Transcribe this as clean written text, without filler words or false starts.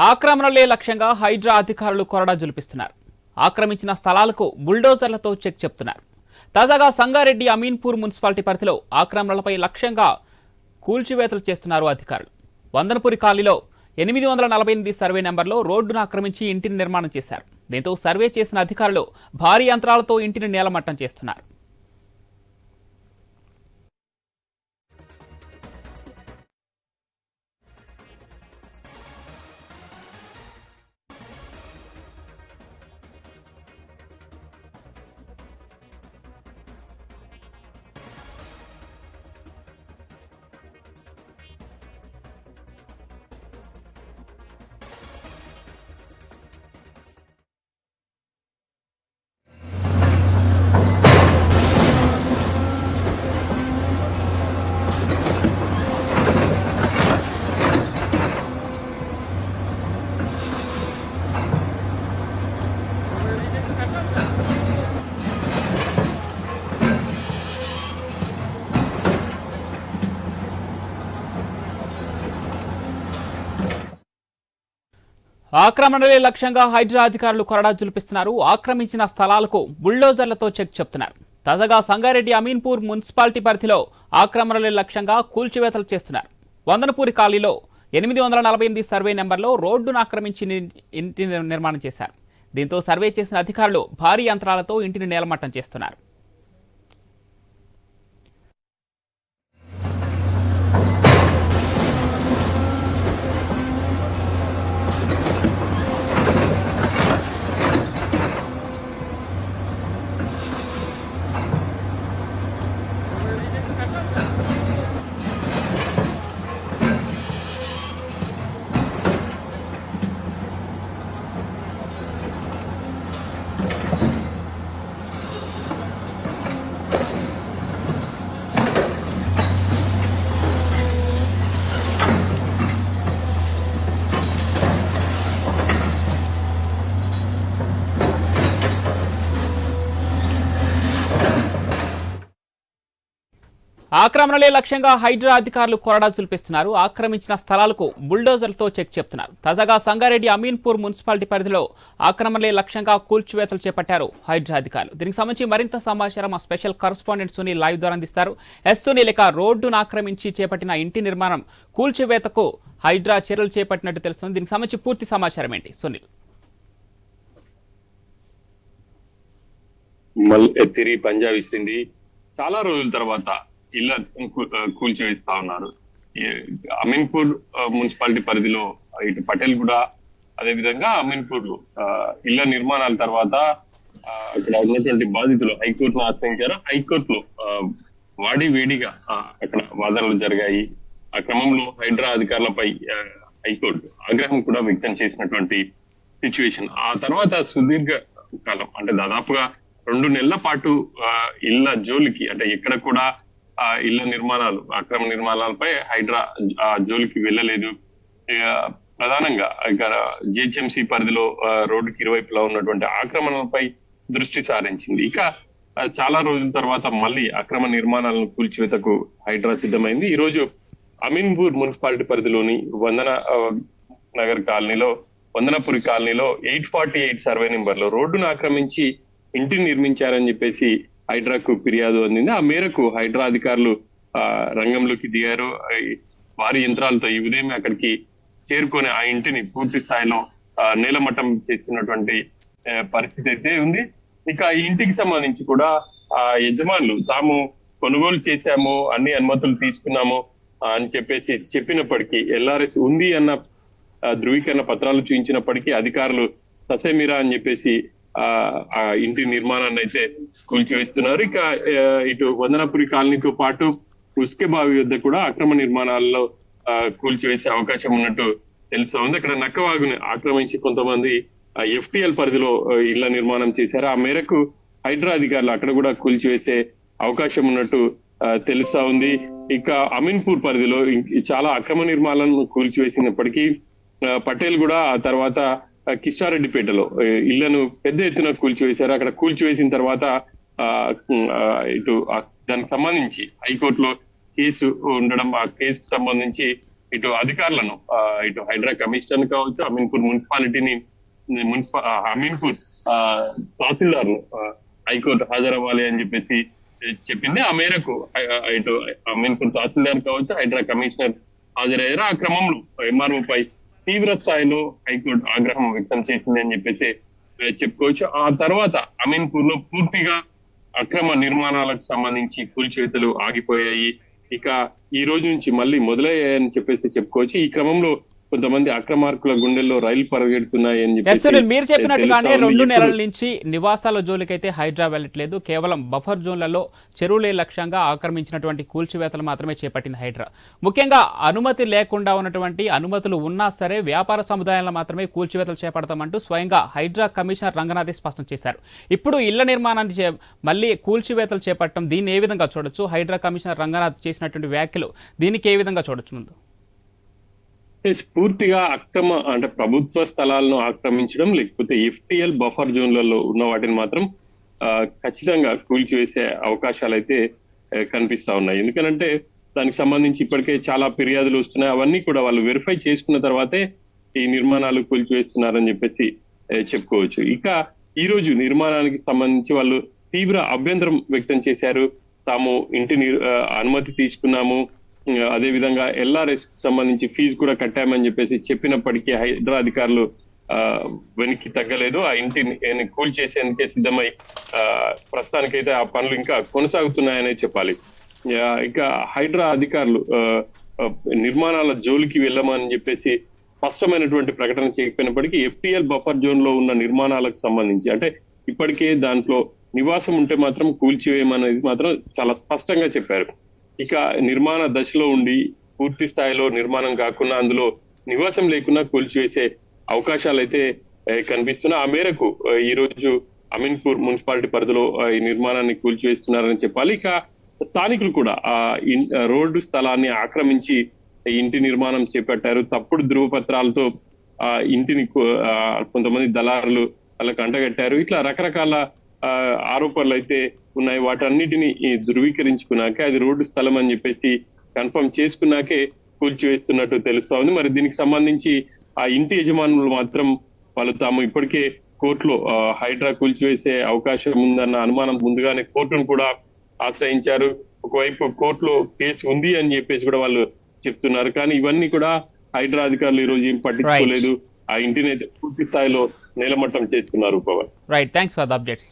ఆక్రమణలే లక్ష్యంగా హైడ్రా అధికారులు కొరడా జులిపిస్తున్నారు. ఆక్రమించిన స్థలాలకు బుల్డోజర్లతో చెక్ చెప్తున్నారు. తాజాగా సంగారెడ్డి అమీన్పూర్ మున్సిపాలిటీ పరిధిలో ఆక్రమణలపై లక్ష్యంగా కూల్చివేతలు చేస్తున్నారు అధికారులు. వందనపురి కాలనీలో 848 సర్వే నెంబర్లో రోడ్డును ఆక్రమించి ఇంటిని నిర్మాణం చేశారు. దీంతో సర్వే చేసిన అధికారులు భారీ యంత్రాలతో ఇంటిని నేలమట్టం చేస్తున్నారు. ఆక్రమణలే లక్ష్యంగా హైడ్రా అధికారులు కొరడా జులిపిస్తున్నారు. ఆక్రమించిన స్థలాలకు బుల్డోజర్లతో చెక్ చెప్తున్నారు. తాజాగా సంగారెడ్డి అమీన్పూర్ మున్సిపాలిటీ పరిధిలో ఆక్రమణలే లక్ష్యంగా కూల్చివేతలు చేస్తున్నారు. వందనపూరి కాలనీలో 848 సర్వే నెంబర్లో రోడ్డును ఆక్రమించి ఇంటిని నిర్మాణం చేశారు. దీంతో సర్వే చేసిన అధికారులు భారీ యంత్రాలతో ఇంటిని నేలమట్టం చేస్తున్నారు. ఆక్రమణలే లక్ష్యంగా హైడ్రా అధికారులు కొరడా జులిపిస్తున్నారు. ఆక్రమించిన స్థలాలకు బుల్డోజర్లతో చెక్ చెప్తున్నారు. తాజాగా సంగారెడ్డి అమీన్పూర్ మున్సిపాలిటీ పరిధిలో ఆక్రమణలే లక్ష్యంగా కూల్చివేతలు చేపట్టారు హైడ్రా అధికారులు. దీనికి సంబంధించి మరింత సమాచారం మా స్పెషల్ కరెస్పాండెంట్ సునీల్ లైవ్ ద్వారా అందిస్తారు. సునీల్, రోడ్డును ఆక్రమించి చేపట్టిన ఇంటి నిర్మాణం కూల్చివేతకు హైడ్రా చర్యలు చేపట్టినట్టు తెలుస్తుంది. దీనికి సంబంధించి పూర్తి సమాచారం ఏంటి సునీల్? తిరిగి పంజాబ్ ఇస్తుంది. చాలా రోజుల తర్వాత ఇళ్ల కూల్చివేస్తా ఉన్నారు. అమీన్పూర్ మున్సిపాలిటీ పరిధిలో ఇటు పటేల్ కూడా అదే విధంగా అమీన్పూర్ లో ఇళ్ల నిర్మాణాల తర్వాత అక్కడ ఉన్నటువంటి బాధితులు హైకోర్టును ఆశ్రయించారు. హైకోర్టులో వాడి వేడిగా అక్కడ వాదనలు జరిగాయి. ఆ క్రమంలో హైడ్రా అధికారులపై హైకోర్టు ఆగ్రహం కూడా వ్యక్తం చేసినటువంటి సిచ్యువేషన్. ఆ తర్వాత సుదీర్ఘ కాలం అంటే దాదాపుగా 2 నెలల పాటు ఇళ్ల జోలికి అంటే ఎక్కడ కూడా ఇళ్ల నిర్మాణాలు అక్రమ నిర్మాణాలపై హైడ్రా జోలికి వెళ్ళలేదు. ప్రధానంగా ఇక్కడ జిహెచ్ఎంసీ పరిధిలో రోడ్డుకి ఇరువైపులా ఉన్నటువంటి ఆక్రమణలపై దృష్టి సారించింది. ఇక చాలా రోజుల తర్వాత మళ్ళీ అక్రమ నిర్మాణాలను కూల్చివేతకు హైడ్రా సిద్ధమైంది. ఈ రోజు అమీన్పూర్ మున్సిపాలిటీ పరిధిలోని వందనపురి కాలనీలో 848 సర్వే నెంబర్లో రోడ్డును ఆక్రమించి ఇంటిని నిర్మించారని చెప్పేసి హైడ్రాకు ఫిర్యాదు అందింది. ఆ మేరకు హైడ్రా అధికారులు రంగంలోకి దిగారు. భారీ యంత్రాలతో ఈ ఉదయం అక్కడికి చేరుకొని ఆ ఇంటిని పూర్తి స్థాయిలో నేలమట్టం చేస్తున్నటువంటి పరిస్థితి అయితే ఉంది. ఇక ఈ ఇంటికి సంబంధించి కూడా ఆ యజమానులు తాము కొనుగోలు చేశాము, అన్ని అనుమతులు తీసుకున్నాము అని చెప్పేసి చెప్పినప్పటికీ ఎల్ఆర్ఎస్ ఉంది అన్న ధృవీకరణ పత్రాలు చూపించినప్పటికీ అధికారులు ససేమిరా అని చెప్పేసి ఆ ఇంటి నిర్మాణాన్ని అయితే కూల్చివేస్తున్నారు. ఇక ఇటు వందనపురి కాలనీతో పాటు ఉస్కే బావి వద్ద కూడా అక్రమ నిర్మాణాల్లో కూల్చివేసే అవకాశం ఉన్నట్టు తెలుస్తోంది. అక్కడ నక్కవాగుని ఆక్రమించి కొంతమంది ఎఫ్టిఎల్ పరిధిలో ఇళ్ల నిర్మాణం చేశారు. ఆ మేరకు హైడ్రా అధికారులు అక్కడ కూడా కూల్చివేసే అవకాశం ఉన్నట్టు తెలుస్తా ఉంది. ఇక అమీన్పూర్ పరిధిలో చాలా అక్రమ నిర్మాణాలను కూల్చివేసినప్పటికీ పటేల్ కూడా ఆ తర్వాత కిష్టారెడ్డిపేటలో ఇళ్లను పెద్ద ఎత్తున కూల్చివేశారు. అక్కడ కూల్చివేసిన తర్వాత ఇటు దానికి సంబంధించి హైకోర్టులో కేసు ఉండడం, ఆ కేసుకు సంబంధించి ఇటు అధికారులను ఇటు హైడ్రా కమిషనర్ కావచ్చు, అమీన్పూర్ మున్సిపాలిటీని అమీన్పూర్ తహసీల్దార్ను హైకోర్టు హాజరవ్వాలి అని చెప్పేసి చెప్పింది. ఆ మేరకు ఇటు అమీన్పూర్ తహసీల్దార్ కావచ్చు, హైడ్రా కమిషనర్ హాజరయ్యారు. ఆ క్రమంలో ఎంఆర్ఓ పై తీవ్ర స్థాయిలో హైకోర్టు ఆగ్రహం వ్యక్తం చేసింది అని చెప్పేసి చెప్పుకోవచ్చు. ఆ తర్వాత అమీన్పూర్ లో పూర్తిగా అక్రమ నిర్మాణాలకు సంబంధించి కూల్చివేతలు ఆగిపోయాయి. ఇక ఈ రోజు నుంచి మళ్ళీ మొదలయ్యాయని చెప్పేసి చెప్పుకోవచ్చు. ఈ క్రమంలో కొంతమంది అక్రమార్కుల గుండెల్లో రైలు పరిగెడుతున్నాయి అని ఎస్ సునీల్, మీరు చెప్పేసి చెప్పినట్టుగానే తెలుస్తా ఉంది. 2 నెలల నుంచి నివాసాల జోలికైతే హైడ్రా వెళ్ళట్లేదు. కేవలం బఫర్ జోన్లలో చెరువులే లక్ష్యంగా ఆక్రమించినటువంటి కూల్చివేతలు మాత్రమే చేపట్టింది హైడ్రా. ముఖ్యంగా అనుమతి లేకుండా ఉన్నటువంటి, అనుమతులు ఉన్నా సరే వ్యాపార సముదాయాలను మాత్రమే కూల్చివేతలు చేపడతామంటూ స్వయంగా హైడ్రా కమిషనర్ రంగనాథే స్పష్టం చేశారు. ఇప్పుడు ఇళ్ల నిర్మాణాన్ని మళ్ళీ కూల్చివేతలు చేపట్టడం, దీన్ని ఏ విధంగా చూడొచ్చు? హైడ్రా కమిషనర్ రంగనాథ్ చేసినటువంటి వ్యాఖ్యలు దీనికి ఏ విధంగా చూడొచ్చు? ముందు పూర్తిగా అక్రమ అంటే ప్రభుత్వ స్థలాలను ఆక్రమించడం, లేకపోతే ఎఫ్టిఎల్ బఫర్ జోన్లలో ఉన్న వాటిని మాత్రం ఖచ్చితంగా కూల్చివేసే అవకాశాలు అయితే కనిపిస్తా ఉన్నాయి. ఎందుకంటే దానికి సంబంధించి ఇప్పటికే చాలా ఫిర్యాదులు వస్తున్నాయి. అవన్నీ కూడా వాళ్ళు వెరిఫై చేసుకున్న తర్వాతే ఈ నిర్మాణాలు కూల్చివేస్తున్నారని చెప్పేసి చెప్పుకోవచ్చు. ఇక ఈ రోజు నిర్మాణానికి సంబంధించి వాళ్ళు తీవ్ర అభ్యంతరం వ్యక్తం చేశారు. తాము ఇంటి అనుమతి తీసుకున్నాము, అదే విధంగా ఎల్ఆర్ఎస్ సంబంధించి ఫీజు కూడా కట్టామని చెప్పేసి చెప్పినప్పటికీ హైడ్రా అధికారులు వెనక్కి తగ్గలేదు. ఆ ఇంటిని కూల్ చేసేందుకే సిద్ధమై ప్రస్తుతానికైతే ఆ పనులు ఇంకా కొనసాగుతున్నాయనే చెప్పాలి. ఇక హైడ్రా అధికారులు నిర్మాణాల జోలికి వెళ్ళమని చెప్పేసి స్పష్టమైనటువంటి ప్రకటన చేయకపోయినప్పటికీ ఎఫ్టిఎల్ బఫర్ జోన్ లో ఉన్న నిర్మాణాలకు సంబంధించి అంటే ఇప్పటికే దాంట్లో నివాసం ఉంటే మాత్రం కూల్చివేయమనేది మాత్రం చాలా స్పష్టంగా చెప్పారు. ఇక నిర్మాణ దశలో ఉండి పూర్తి స్థాయిలో నిర్మాణం కాకుండా అందులో నివాసం లేకుండా కూల్చివేసే అవకాశాలు అయితే కనిపిస్తున్నాయి. ఆ మేరకు ఈ రోజు అమీన్పూర్ మున్సిపాలిటీ పరిధిలో ఈ నిర్మాణాన్ని కూల్చివేస్తున్నారని చెప్పాలి. ఇక స్థానికులు కూడా ఆ రోడ్డు స్థలాన్ని ఆక్రమించి ఇంటి నిర్మాణం చేపట్టారు. తప్పుడు ధృవపత్రాలతో ఆ ఇంటిని కొంతమంది దళారులు వాళ్ళకి అంటగట్టారు. ఇట్లా రకరకాల ఆరోపణలు అయితే ఉన్నాయి. వాటన్నిటిని ధృవీకరించుకున్నాకే అది రోడ్డు స్థలం అని చెప్పేసి కన్ఫర్మ్ చేసుకున్నాకే కూల్చివేస్తున్నట్టు తెలుస్తా ఉంది. మరి దీనికి సంబంధించి ఆ ఇంటి యజమానులు మాత్రం వాళ్ళు తాము ఇప్పటికే కోర్టులో హైడ్రా కూల్చివేసే అవకాశం ఉందన్న అనుమానం ముందుగానే కోర్టును కూడా ఆశ్రయించారు. ఒకవైపు కోర్టులో కేసు ఉంది అని చెప్పేసి కూడా వాళ్ళు చెప్తున్నారు. కానీ ఇవన్నీ కూడా హైడ్రా అధికారులు ఈ రోజు ఏం పట్టించుకోలేదు. ఆ ఇంటిని అయితే పూర్తి స్థాయిలో నేలమట్టం చేసుకున్నారు. Pawan right, thanks for the updates.